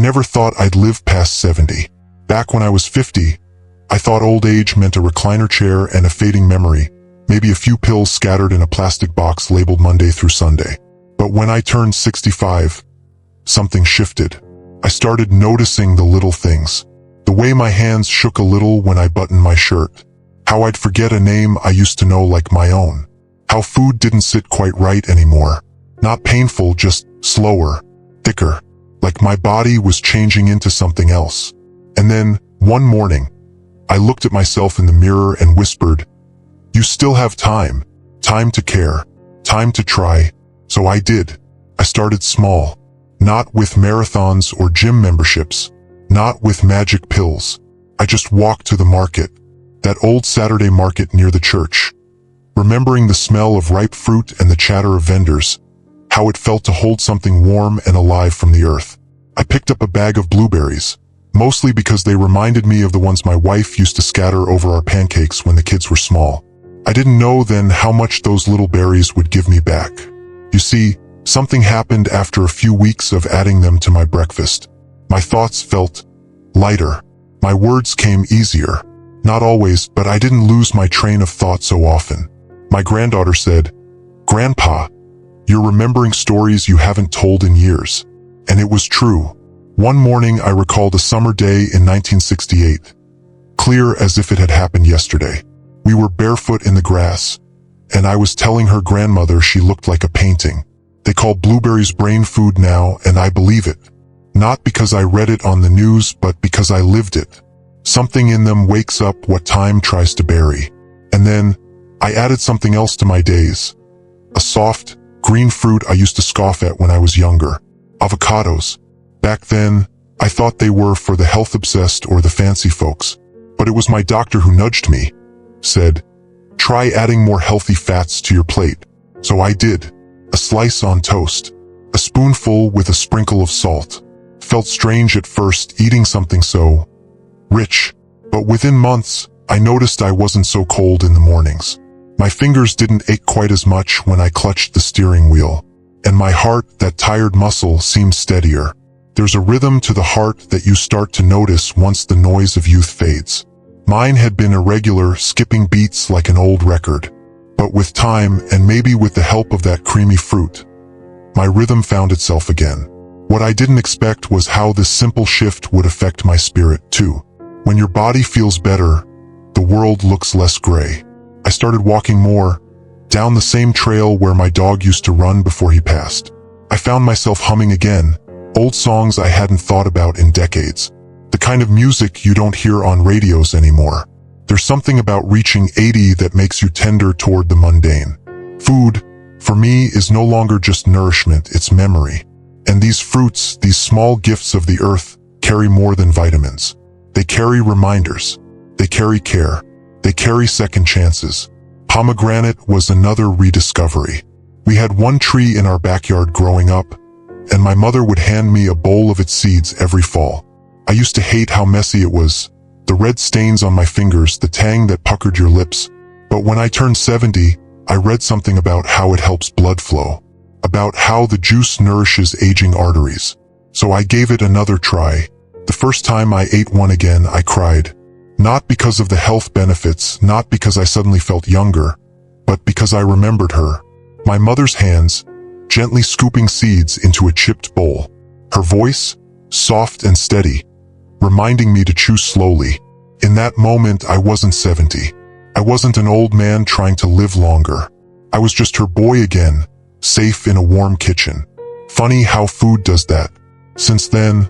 never thought I'd live past 70. Back when I was 50, I thought old age meant a recliner chair and a fading memory, maybe a few pills scattered in a plastic box labeled Monday through Sunday. But when I turned 65, something shifted. I started noticing the little things. The way my hands shook a little when I buttoned my shirt. How I'd forget a name I used to know like my own. How food didn't sit quite right anymore. Not painful, just slower, thicker. Like my body was changing into something else. And then, one morning, I looked at myself in the mirror and whispered, "You still have time. Time to care. Time to try." So I did. I started small. Not with marathons or gym memberships. Not with magic pills. I just walked to the market. That old Saturday market near the church. Remembering the smell of ripe fruit and the chatter of vendors. How it felt to hold something warm and alive from the earth. I picked up a bag of blueberries. Mostly because they reminded me of the ones my wife used to scatter over our pancakes when the kids were small. I didn't know then how much those little berries would give me back. You see, something happened after a few weeks of adding them to my breakfast. My thoughts felt lighter. My words came easier. Not always, but I didn't lose my train of thought so often. My granddaughter said, "Grandpa, you're remembering stories you haven't told in years." And it was true. One morning I recalled a summer day in 1968, clear as if it had happened yesterday. We were barefoot in the grass, and I was telling her grandmother she looked like a painting. They call blueberries brain food now, and I believe it. Not because I read it on the news, but because I lived it. Something in them wakes up what time tries to bury. And then, I added something else to my days. A soft, green fruit I used to scoff at when I was younger. Avocados. Back then, I thought they were for the health-obsessed or the fancy folks. But it was my doctor who nudged me. Said, "Try adding more healthy fats to your plate." So I did. A slice on toast. A spoonful with a sprinkle of salt. Felt strange at first eating something so rich. But within months, I noticed I wasn't so cold in the mornings. My fingers didn't ache quite as much when I clutched the steering wheel. And my heart, that tired muscle, seemed steadier. There's a rhythm to the heart that you start to notice once the noise of youth fades. Mine had been irregular, skipping beats like an old record. But with time, and maybe with the help of that creamy fruit, my rhythm found itself again. What I didn't expect was how this simple shift would affect my spirit, too. When your body feels better, the world looks less gray. I started walking more, down the same trail where my dog used to run before he passed. I found myself humming again, old songs I hadn't thought about in decades. The kind of music you don't hear on radios anymore. There's something about reaching 80 that makes you tender toward the mundane. Food, for me, is no longer just nourishment, it's memory. And these fruits, these small gifts of the earth, carry more than vitamins. They carry reminders. They carry care. They carry second chances. Pomegranate was another rediscovery. We had one tree in our backyard growing up, and my mother would hand me a bowl of its seeds every fall. I used to hate how messy it was, the red stains on my fingers, the tang that puckered your lips. But when I turned 70, I read something about how it helps blood flow, about how the juice nourishes aging arteries. So I gave it another try. The first time I ate one again, I cried. Not because of the health benefits, not because I suddenly felt younger, but because I remembered her. My mother's hands, gently scooping seeds into a chipped bowl. Her voice, soft and steady, reminding me to chew slowly. In that moment, I wasn't 70. I wasn't an old man trying to live longer. I was just her boy again, safe in a warm kitchen. Funny how food does that. Since then,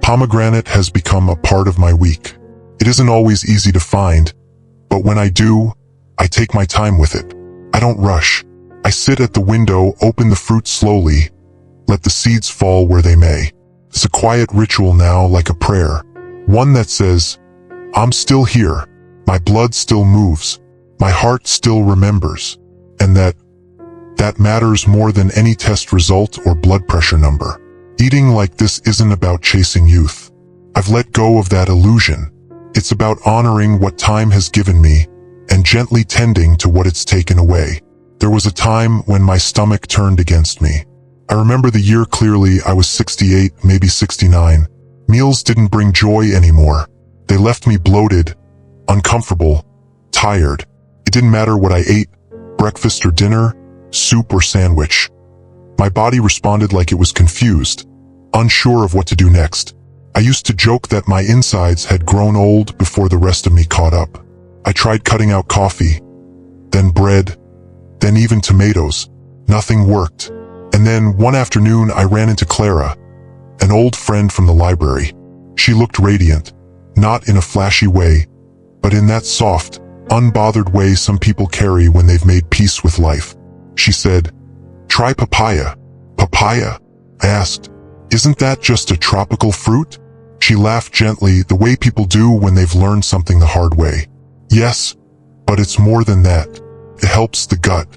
pomegranate has become a part of my week. It isn't always easy to find, but when I do, I take my time with it. I don't rush. I sit at the window, open the fruit slowly, let the seeds fall where they may. It's a quiet ritual now, like a prayer. One that says, I'm still here, my blood still moves, my heart still remembers, and that matters more than any test result or blood pressure number. Eating like this isn't about chasing youth. I've let go of that illusion. It's about honoring what time has given me and gently tending to what it's taken away. There was a time when my stomach turned against me. I remember the year clearly. I was 68, maybe 69, Meals didn't bring joy anymore. They left me bloated, uncomfortable, tired. It didn't matter what I ate, breakfast or dinner, soup or sandwich. My body responded like it was confused, unsure of what to do next. I used to joke that my insides had grown old before the rest of me caught up. I tried cutting out coffee, then bread, then even tomatoes. Nothing worked. And then one afternoon I ran into Clara, an old friend from the library. She looked radiant, not in a flashy way, but in that soft, unbothered way some people carry when they've made peace with life. She said, "Try papaya." "Papaya?" I asked. "Isn't that just a tropical fruit?" She laughed gently, the way people do when they've learned something the hard way. "Yes, but it's more than that. It helps the gut.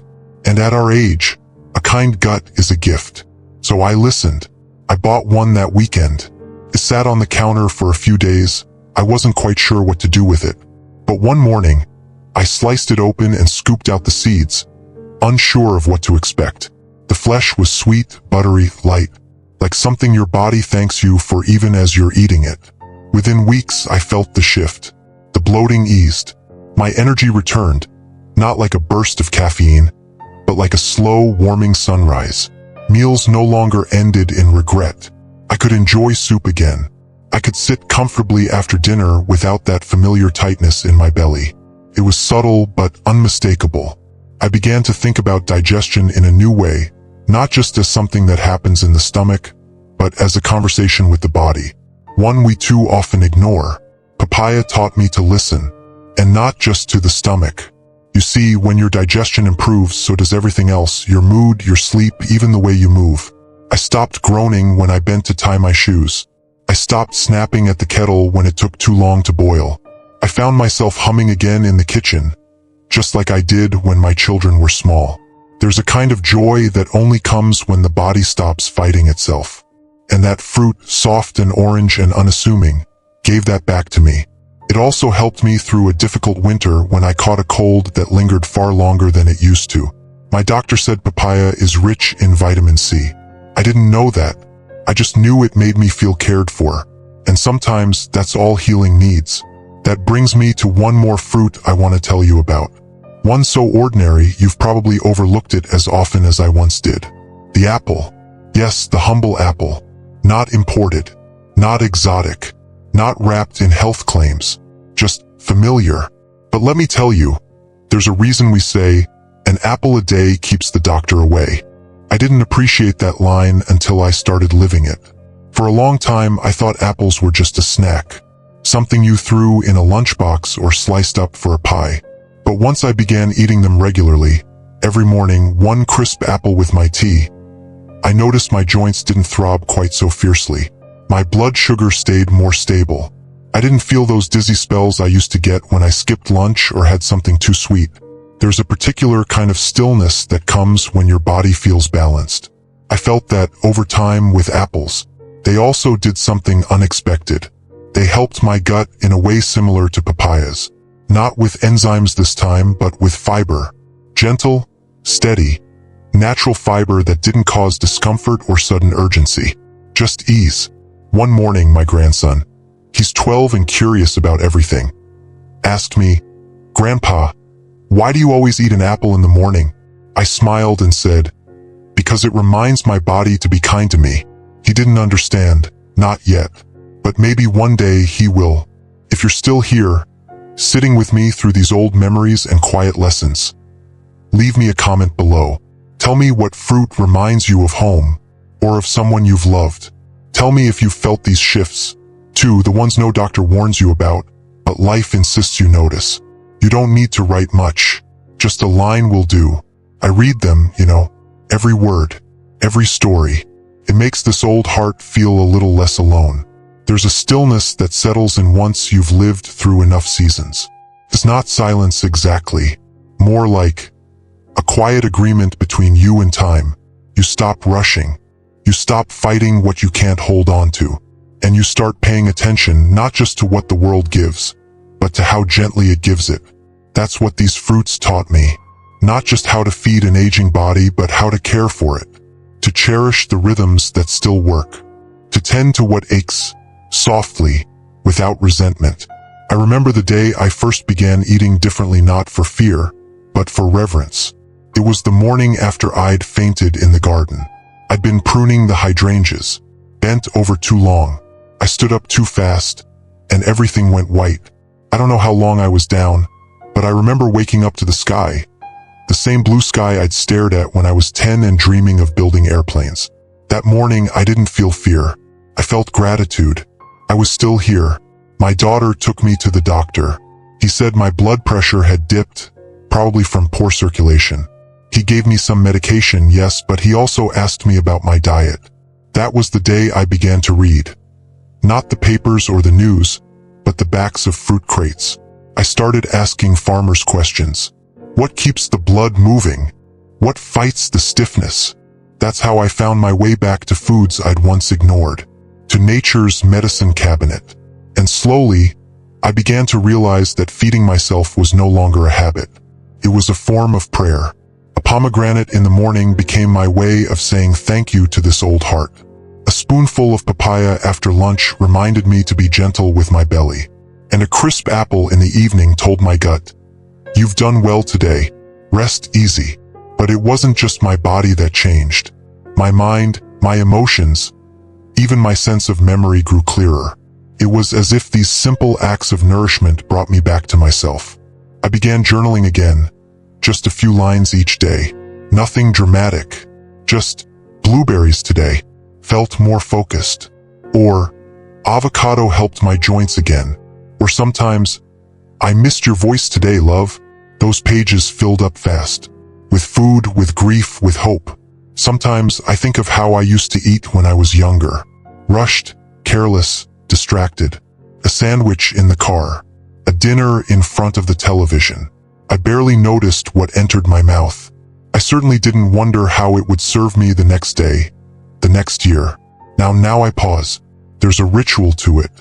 And at our age, a kind gut is a gift." So I listened. I bought one that weekend. It sat on the counter for a few days. I wasn't quite sure what to do with it. But one morning, I sliced it open and scooped out the seeds, unsure of what to expect. The flesh was sweet, buttery, light, like something your body thanks you for even as you're eating it. Within weeks, I felt the shift. The bloating eased. My energy returned, not like a burst of caffeine, but like a slow, warming sunrise. Meals no longer ended in regret. I could enjoy soup again. I could sit comfortably after dinner without that familiar tightness in my belly. It was subtle but unmistakable. I began to think about digestion in a new way, not just as something that happens in the stomach, but as a conversation with the body, one we too often ignore. Papaya taught me to listen, and not just to the stomach. You see, when your digestion improves, so does everything else, your mood, your sleep, even the way you move. I stopped groaning when I bent to tie my shoes. I stopped snapping at the kettle when it took too long to boil. I found myself humming again in the kitchen, just like I did when my children were small. There's a kind of joy that only comes when the body stops fighting itself. And that fruit, soft and orange and unassuming, gave that back to me. It also helped me through a difficult winter when I caught a cold that lingered far longer than it used to. My doctor said papaya is rich in vitamin C. I didn't know that. I just knew it made me feel cared for. And sometimes that's all healing needs. That brings me to one more fruit I want to tell you about. One so ordinary you've probably overlooked it as often as I once did. The apple. Yes, the humble apple. Not imported. Not exotic. Not wrapped in health claims. Just familiar. But let me tell you, there's a reason we say, an apple a day keeps the doctor away. I didn't appreciate that line until I started living it. For a long time, I thought apples were just a snack. Something you threw in a lunchbox or sliced up for a pie. But once I began eating them regularly, every morning one crisp apple with my tea, I noticed my joints didn't throb quite so fiercely. My blood sugar stayed more stable. I didn't feel those dizzy spells I used to get when I skipped lunch or had something too sweet. There's a particular kind of stillness that comes when your body feels balanced. I felt that over time with apples. They also did something unexpected. They helped my gut in a way similar to papayas. Not with enzymes this time, but with fiber. Gentle, steady, natural fiber that didn't cause discomfort or sudden urgency. Just ease. One morning, my grandson, he's 12 and curious about everything, asked me, "Grandpa, why do you always eat an apple in the morning?" I smiled and said, "Because it reminds my body to be kind to me." He didn't understand, not yet, but maybe one day he will. If you're still here, sitting with me through these old memories and quiet lessons, leave me a comment below. Tell me what fruit reminds you of home, or of someone you've loved. Tell me if you've felt these shifts, too, the ones no doctor warns you about, but life insists you notice. You don't need to write much. Just a line will do. I read them, every word, every story. It makes this old heart feel a little less alone. There's a stillness that settles in once you've lived through enough seasons. It's not silence exactly, more like a quiet agreement between you and time. You stop rushing. You stop fighting what you can't hold on to. And you start paying attention not just to what the world gives, but to how gently it gives it. That's what these fruits taught me. Not just how to feed an aging body, but how to care for it. To cherish the rhythms that still work. To tend to what aches, softly, without resentment. I remember the day I first began eating differently, not for fear, but for reverence. It was the morning after I'd fainted in the garden. I'd been pruning the hydrangeas, bent over too long. I stood up too fast, and everything went white. I don't know how long I was down, but I remember waking up to the sky. The same blue sky I'd stared at when I was 10 and dreaming of building airplanes. That morning, I didn't feel fear. I felt gratitude. I was still here. My daughter took me to the doctor. He said my blood pressure had dipped, probably from poor circulation. He gave me some medication, yes, but he also asked me about my diet. That was the day I began to read. Not the papers or the news, but the backs of fruit crates. I started asking farmers questions. What keeps the blood moving? What fights the stiffness? That's how I found my way back to foods I'd once ignored, to nature's medicine cabinet. And slowly, I began to realize that feeding myself was no longer a habit. It was a form of prayer. A pomegranate in the morning became my way of saying thank you to this old heart. A spoonful of papaya after lunch reminded me to be gentle with my belly. And a crisp apple in the evening told my gut, "You've done well today. Rest easy." But it wasn't just my body that changed. My mind, my emotions, even my sense of memory grew clearer. It was as if these simple acts of nourishment brought me back to myself. I began journaling again, just a few lines each day. Nothing dramatic, just blueberries today. Felt more focused. Or avocado helped my joints again. Or sometimes, I missed your voice today, love. Those pages filled up fast. With food, with grief, with hope. Sometimes I think of how I used to eat when I was younger. Rushed, careless, distracted. A sandwich in the car. A dinner in front of the television. I barely noticed what entered my mouth. I certainly didn't wonder how it would serve me the next day, the next year. Now I pause. There's a ritual to it.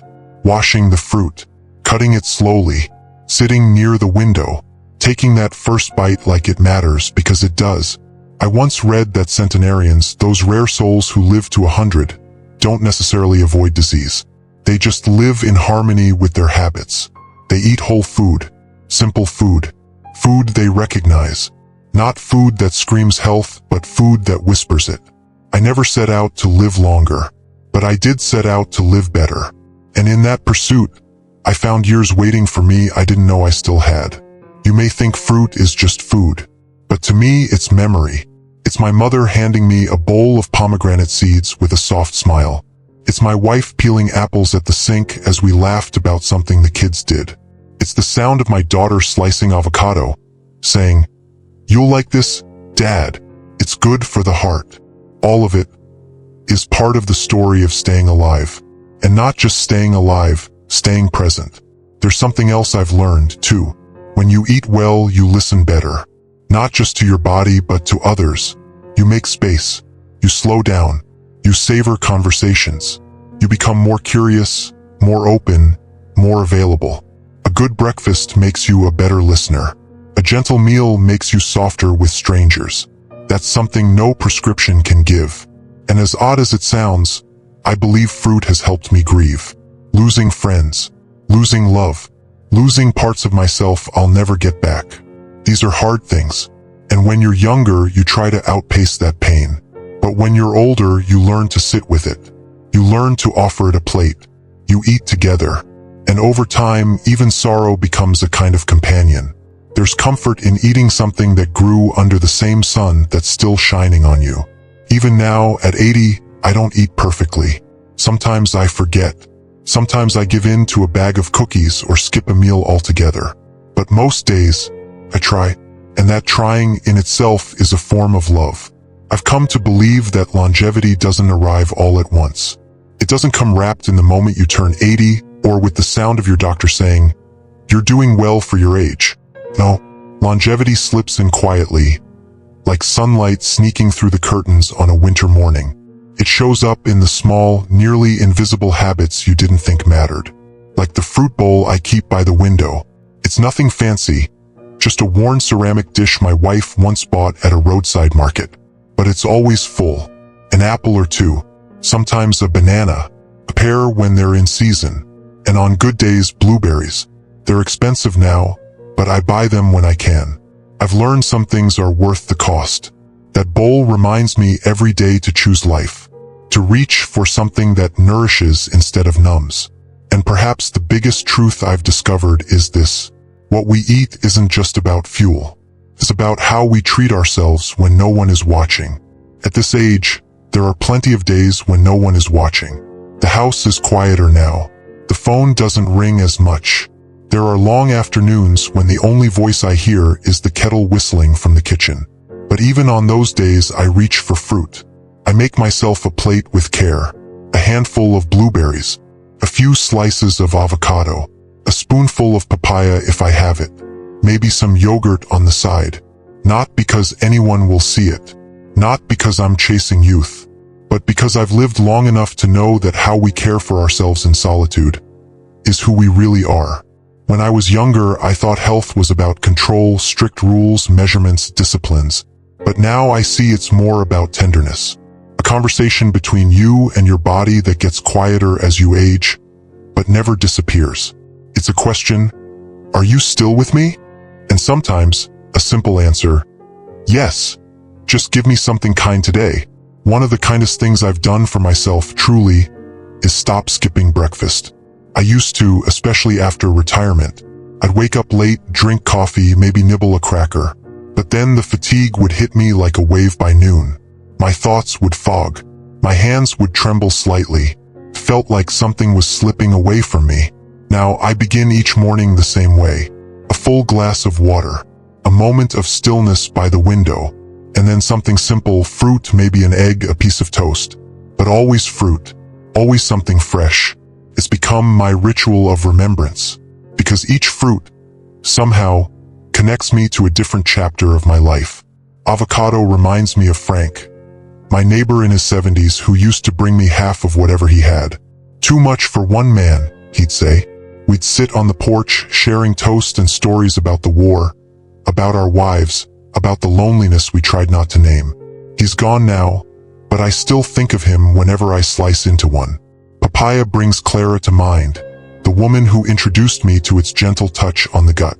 Washing the fruit. Cutting it slowly. Sitting near the window. Taking that first bite like it matters, because it does. I once read that centenarians, those rare souls who live to 100, don't necessarily avoid disease. They just live in harmony with their habits. They eat whole food, simple food, food they recognize. Not food that screams health, but food that whispers it. I never set out to live longer, but I did set out to live better. And in that pursuit, I found years waiting for me I didn't know I still had. You may think fruit is just food, but to me it's memory. It's my mother handing me a bowl of pomegranate seeds with a soft smile. It's my wife peeling apples at the sink as we laughed about something the kids did. It's the sound of my daughter slicing avocado, saying, "You'll like this, Dad. It's good for the heart." All of it is part of the story of staying alive. And not just staying alive, staying present. There's something else I've learned, too. When you eat well, you listen better. Not just to your body, but to others. You make space. You slow down. You savor conversations. You become more curious, more open, more available. A good breakfast makes you a better listener. A gentle meal makes you softer with strangers. That's something no prescription can give. And as odd as it sounds, I believe fruit has helped me grieve. Losing friends. Losing love. Losing parts of myself I'll never get back. These are hard things. And when you're younger, you try to outpace that pain. But when you're older, you learn to sit with it. You learn to offer it a plate. You eat together. And over time, even sorrow becomes a kind of companion. There's comfort in eating something that grew under the same sun that's still shining on you. Even now, at 80, I don't eat perfectly. Sometimes I forget. Sometimes I give in to a bag of cookies or skip a meal altogether. But most days, I try. And that trying in itself is a form of love. I've come to believe that longevity doesn't arrive all at once. It doesn't come wrapped in the moment you turn 80 or with the sound of your doctor saying, "You're doing well for your age." No, longevity slips in quietly, like sunlight sneaking through the curtains on a winter morning. It shows up in the small, nearly invisible habits you didn't think mattered. Like the fruit bowl I keep by the window. It's nothing fancy, just a worn ceramic dish my wife once bought at a roadside market. But it's always full. An apple or two, sometimes a banana, a pear when they're in season, and on good days, blueberries. They're expensive now, but I buy them when I can. I've learned some things are worth the cost. That bowl reminds me every day to choose life, to reach for something that nourishes instead of numbs. And perhaps the biggest truth I've discovered is this: what we eat isn't just about fuel. It's about how we treat ourselves when no one is watching. At this age, there are plenty of days when no one is watching. The house is quieter now. The phone doesn't ring as much. There are long afternoons when the only voice I hear is the kettle whistling from the kitchen. But even on those days, I reach for fruit. I make myself a plate with care. A handful of blueberries, a few slices of avocado, a spoonful of papaya if I have it, maybe some yogurt on the side. Not because anyone will see it, not because I'm chasing youth, but because I've lived long enough to know that how we care for ourselves in solitude is who we really are. When I was younger, I thought health was about control, strict rules, measurements, disciplines. But now I see it's more about tenderness. A conversation between you and your body that gets quieter as you age, but never disappears. It's a question: are you still with me? And sometimes, a simple answer: yes. Just give me something kind today. One of the kindest things I've done for myself, truly, is stop skipping breakfast. I used to, especially after retirement. I'd wake up late, drink coffee, maybe nibble a cracker. But then the fatigue would hit me like a wave by noon. My thoughts would fog. My hands would tremble slightly. Felt like something was slipping away from me. Now I begin each morning the same way. A full glass of water. A moment of stillness by the window. And then something simple: fruit, maybe an egg, a piece of toast. But always fruit. Always something fresh. It's become my ritual of remembrance. Because each fruit, somehow, connects me to a different chapter of my life. Avocado reminds me of Frank, my neighbor in his 70s who used to bring me half of whatever he had. Too much for one man, he'd say. We'd sit on the porch, sharing toast and stories about the war, about our wives, about the loneliness we tried not to name. He's gone now, but I still think of him whenever I slice into one. Papaya brings Clara to mind, the woman who introduced me to its gentle touch on the gut.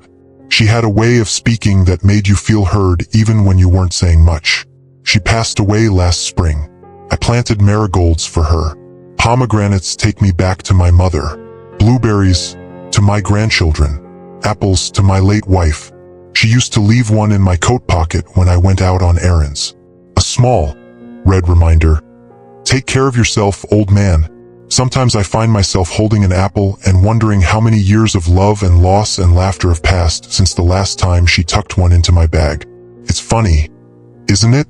She had a way of speaking that made you feel heard even when you weren't saying much. She passed away last spring. I planted marigolds for her. Pomegranates take me back to my mother. Blueberries to my grandchildren. Apples to my late wife. She used to leave one in my coat pocket when I went out on errands. A small, red reminder: take care of yourself, old man. Sometimes I find myself holding an apple and wondering how many years of love and loss and laughter have passed since the last time she tucked one into my bag. It's funny, isn't it?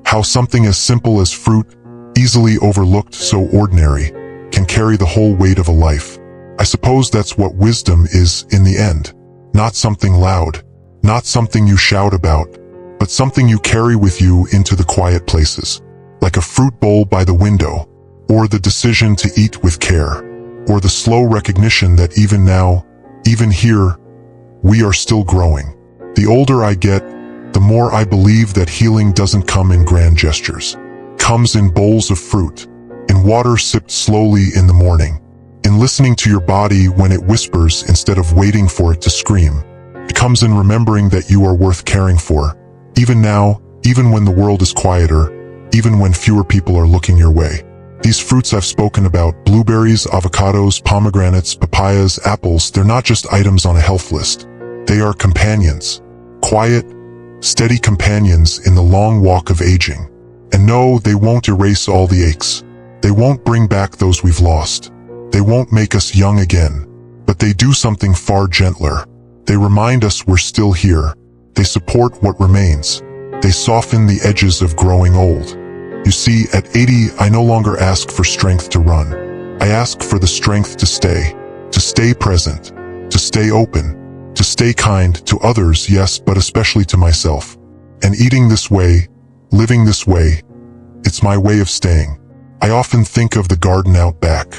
How something as simple as fruit, easily overlooked, so ordinary, can carry the whole weight of a life. I suppose that's what wisdom is in the end. Not something loud, not something you shout about, but something you carry with you into the quiet places. Like a fruit bowl by the window, or the decision to eat with care, or the slow recognition that even now, even here, we are still growing. The older I get, the more I believe that healing doesn't come in grand gestures. It comes in bowls of fruit, in water sipped slowly in the morning, in listening to your body when it whispers instead of waiting for it to scream. It comes in remembering that you are worth caring for, even now, even when the world is quieter, even when fewer people are looking your way. These fruits I've spoken about, blueberries, avocados, pomegranates, papayas, apples, they're not just items on a health list. They are companions. Quiet, steady companions in the long walk of aging. And no, they won't erase all the aches. They won't bring back those we've lost. They won't make us young again. But they do something far gentler. They remind us we're still here. They support what remains. They soften the edges of growing old. You see, at 80, I no longer ask for strength to run. I ask for the strength to stay present, to stay open, to stay kind to others, yes, but especially to myself. And eating this way, living this way, it's my way of staying. I often think of the garden out back.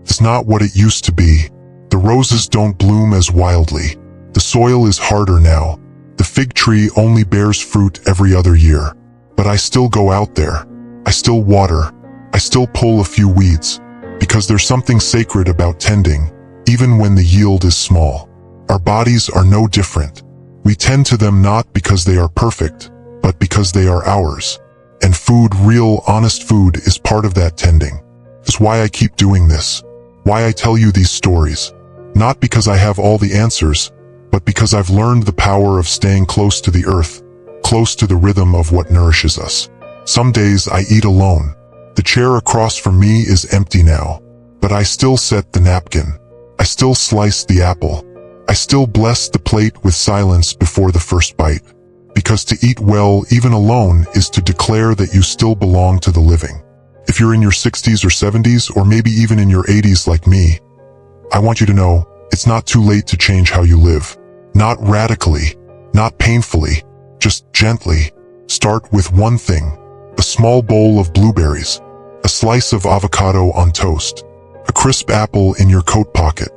It's not what it used to be. The roses don't bloom as wildly. The soil is harder now. The fig tree only bears fruit every other year. But I still go out there. I still water. I still pull a few weeds. because there's something sacred about tending, even when the yield is small. Our bodies are no different. We tend to them not because they are perfect, but because they are ours. And food, real, honest food, is part of that tending. That's why I keep doing this. Why I tell you these stories. Not because I have all the answers, but because I've learned the power of staying close to the earth, close to the rhythm of what nourishes us. Some days I eat alone. The chair across from me is empty now, but I still set the napkin. I still slice the apple. I still bless the plate with silence before the first bite. Because to eat well, even alone, is to declare that you still belong to the living. If you're in your 60s or 70s, or maybe even in your 80s like me, I want you to know, it's not too late to change how you live. Not radically, not painfully, just gently. Start with one thing. A small bowl of blueberries. A slice of avocado on toast. A crisp apple in your coat pocket.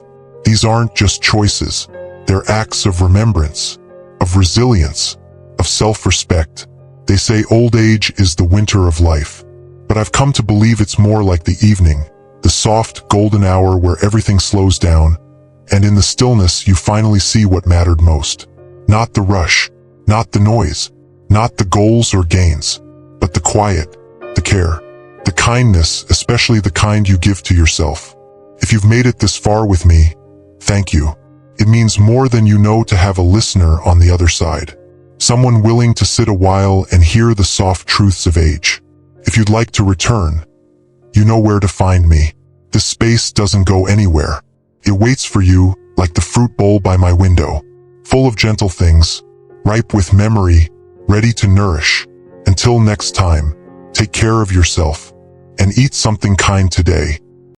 These aren't just choices. They're acts of remembrance, of resilience, of self-respect. They say old age is the winter of life. But I've come to believe it's more like the evening, the soft, golden hour where everything slows down, and in the stillness you finally see what mattered most. Not the rush, not the noise, not the goals or gains, but the quiet, the care, the kindness, especially the kind you give to yourself. If you've made it this far with me, thank you. It means more than you know to have a listener on the other side. Someone willing to sit a while and hear the soft truths of age. If you'd like to return, you know where to find me. This space doesn't go anywhere. It waits for you, like the fruit bowl by my window, full of gentle things, ripe with memory, ready to nourish. Until next time, take care of yourself, and eat something kind today.